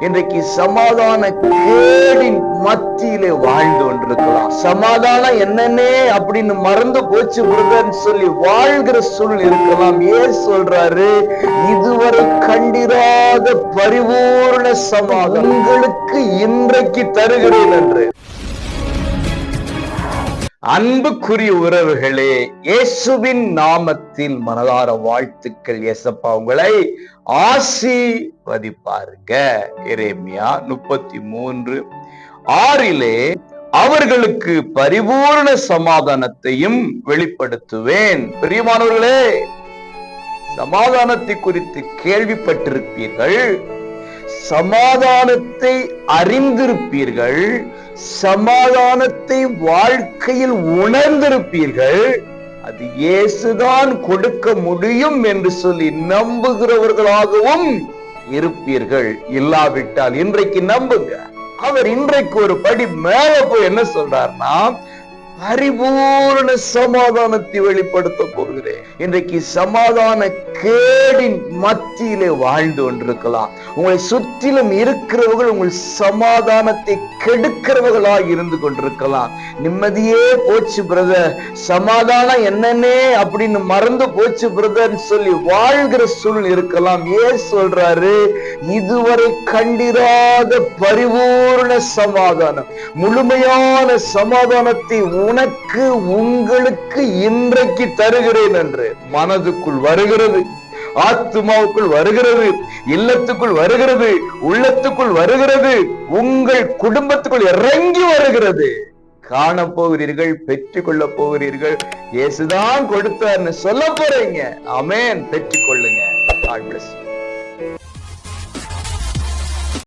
இன்றைக்கு சமாதான கேடின் மத்தியிலே வாழ்ந்து கொண்டிருக்கலாம். சமாதானம் என்னன்னே அப்படின்னு மறந்து போச்சு பிரதர்ன்னு சொல்லி வாழ்கிற சூழல் இருக்கலாம். ஏன் சொல்றாரு? இதுவரை கண்டிராத பரிபூர்ண சமாதானம் உங்களுக்கு இன்றைக்கு தருகிறேன் என்று. அன்புக்குரிய உறவுகளே, இயேசுவின் நாமத்தில் மனதார வாழ்த்துக்கள். இயேசப்பா உங்களை ஆசீர்வதிப்பாருங்க. எரேமியா 33:6 அவர்களுக்கு பரிபூர்ண சமாதானத்தையும் வெளிப்படுத்துவேன். பிரியமானவர்களே, சமாதானத்தை குறித்து கேள்விப்பட்டிருப்பீர்கள், சமாதானத்தை அறிந்திருப்பீர்கள், சமாதானத்தை வாழ்க்கையில் உணர்ந்திருப்பீர்கள். அது இயேசுதான் கொடுக்க முடியும் என்று சொல்லி நம்புகிறவர்களாகவும் இருப்பீர்கள். இல்லாவிட்டால் இன்றைக்கு நம்புங்க. அவர் இன்றைக்கு ஒரு படி மேல போய் என்ன சொல்றார்னா, பரிபூர்ண சமாதானத்தை வெளிப்படுத்த போகிறேன். இன்றைக்கு சமாதான கேடின் மத்தியிலே வாழ்ந்து கொண்டிருக்கலாம். உங்களை சுற்றிலும் இருக்கிறவர்கள் உங்கள் சமாதானத்தை கெடுக்கிறவர்களாக இருந்து கொண்டிருக்கலாம். நிம்மதியே போச்சு பிரதர், சமாதானம் என்னன்னே அப்படின்னு மறந்து போச்சு பிரதர் சொல்லி வாழ்கிற சூழல் இருக்கலாம். ஏன் சொல்றாரு? இதுவரை கண்டிராத பரிபூர்ண சமாதானம், முழுமையான சமாதானத்தை உனக்கு உங்களுக்கு இன்றைக்கு தருகிறேன் என்று மனதுக்குள் வருகிறது, ஆத்துமாவுக்குள் வருகிறது, இல்லத்துக்குள் வருகிறது, உள்ளத்துக்குள் வருகிறது, உங்கள் குடும்பத்துக்குள் இறங்கி வருகிறது. காண போகிறீர்கள், பெற்றுக் கொள்ள போகிறீர்கள். இயேசுதான் கொடுத்தார்னு சொல்ல போறீங்க. ஆமென். பெற்றுக் கொள்ளுங்க. God bless you.